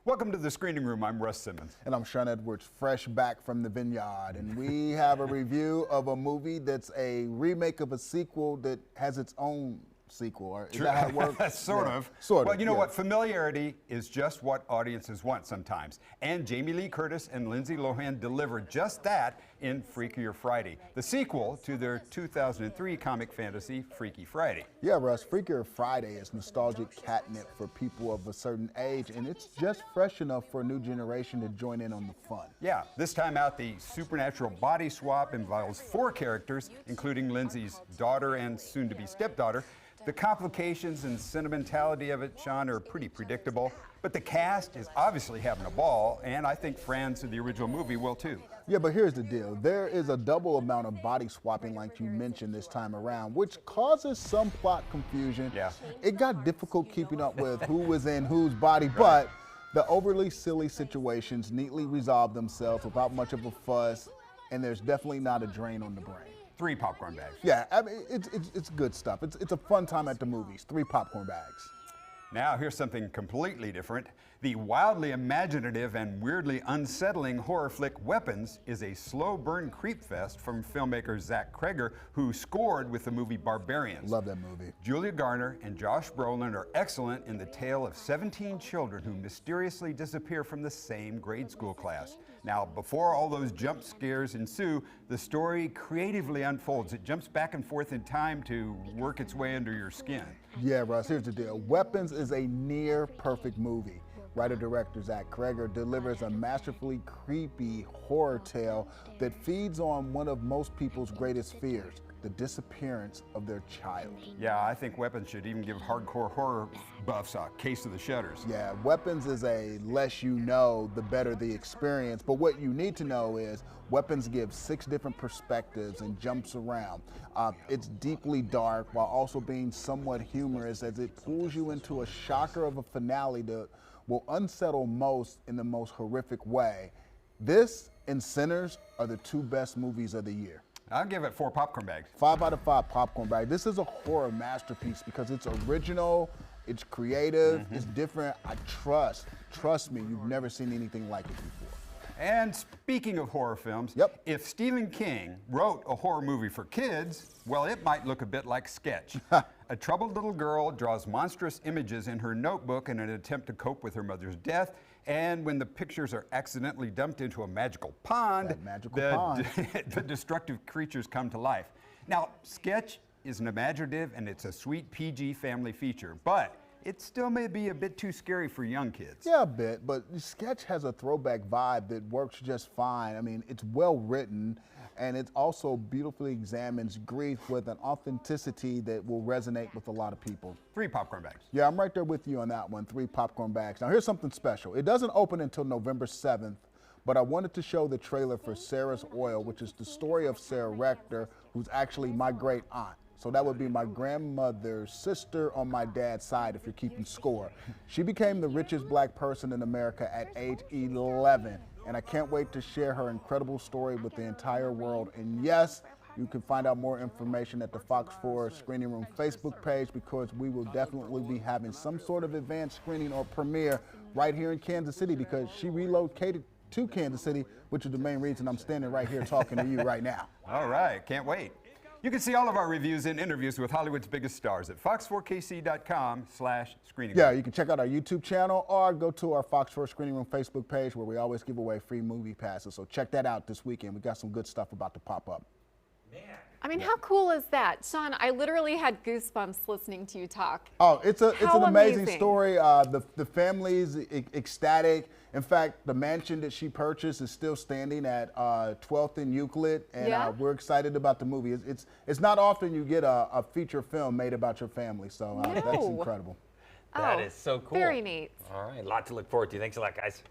Welcome to the Screening Room. I'm Russ Simmons. And I'm Sean Edwards, fresh back from the vineyard. And we have a review of a movie that's a remake of a sequel that has its own sequel. Or is that how it works? Sort of. Well, you know what? Familiarity is just what audiences want sometimes. And Jamie Lee Curtis and Lindsay Lohan delivered just that in Freakier Friday, the sequel to their 2003 comic fantasy, Freaky Friday. Yeah, Russ, Freakier Friday is nostalgic catnip for people of a certain age, and it's just fresh enough for a new generation to join in on the fun. Yeah, this time out, the supernatural body swap involves 4 characters, including Lindsay's daughter and soon-to-be stepdaughter. The complications and sentimentality of it, Sean, are pretty predictable, but the cast is obviously having a ball, and I think fans of the original movie will too. Yeah, but here's the deal. There is a double amount of body swapping like you mentioned this time around, which causes some plot confusion. Yeah. It got difficult keeping up with who was in whose body, but the overly silly situations neatly resolve themselves without much of a fuss, and there's definitely not a drain on the brain. 3 popcorn bags. Yeah, I mean, it's good stuff. It's a fun time at the movies. 3 popcorn bags. Now, here's something completely different. The wildly imaginative and weirdly unsettling horror flick Weapons is a slow burn creep fest from filmmaker Zach Cregger, who scored with the movie Barbarians. Love that movie. Julia Garner and Josh Brolin are excellent in the tale of 17 children who mysteriously disappear from the same grade school class. Now, before all those jump scares ensue, the story creatively unfolds. It jumps back and forth in time to work its way under your skin. Yeah, Russ, here's the deal. Weapons is a near perfect movie. Writer-director Zach Cregger delivers a masterfully creepy horror tale that feeds on one of most people's greatest fears, the disappearance of their child. Yeah, I think Weapons should even give hardcore horror buffs a case of the shudders. Yeah, Weapons is a less you know, the better the experience. But what you need to know is Weapons gives 6 different perspectives and jumps around. It's deeply dark while also being somewhat humorous as it pulls you into a shocker of a finale that will unsettle most in the most horrific way. This and Sinners are the 2 best movies of the year. I'll give it 4 popcorn bags. 5 out of 5 popcorn bags. This is a horror masterpiece because it's original, it's creative, it's different. Trust me, you've never seen anything like it before. And speaking of horror films, if Stephen King wrote a horror movie for kids, well, it might look a bit like Sketch. A troubled little girl draws monstrous images in her notebook in an attempt to cope with her mother's death. And when the pictures are accidentally dumped into a magical pond, the destructive creatures come to life. Now, Sketch is an imaginative and it's a sweet PG family feature, but it still may be a bit too scary for young kids. Yeah, a bit, but Sketch has a throwback vibe that works just fine. I mean, it's well written, and it also beautifully examines grief with an authenticity that will resonate with a lot of people. 3 popcorn bags. Yeah, I'm right there with you on that one, 3 popcorn bags. Now, here's something special. It doesn't open until November 7th, but I wanted to show the trailer for Sarah's Oil, which is the story of Sarah Rector, who's actually my great aunt. So that would be my grandmother's sister on my dad's side, if you're keeping score. She became the richest black person in America at age 11, and I can't wait to share her incredible story with the entire world. And yes, you can find out more information at the Fox 4 Screening Room Facebook page, because we will definitely be having some sort of advanced screening or premiere right here in Kansas City, because she relocated to Kansas City, which is the main reason I'm standing right here talking to you right now. All right, can't wait. You can see all of our reviews and interviews with Hollywood's biggest stars at fox4kc.com/screening. Yeah, you can check out our YouTube channel or go to our Fox 4 Screening Room Facebook page, where we always give away free movie passes. So check that out this weekend. We got some good stuff about to pop up. I mean, how cool is that? Sean, I literally had goosebumps listening to you talk. Oh, it's an amazing amazing story. The family's ecstatic. In fact, the mansion that she purchased is still standing at 12th and Euclid, and we're excited about the movie. It's not often you get a feature film made about your family, so that's incredible. That is so cool. Very neat. All right, a lot to look forward to. Thanks a lot, guys.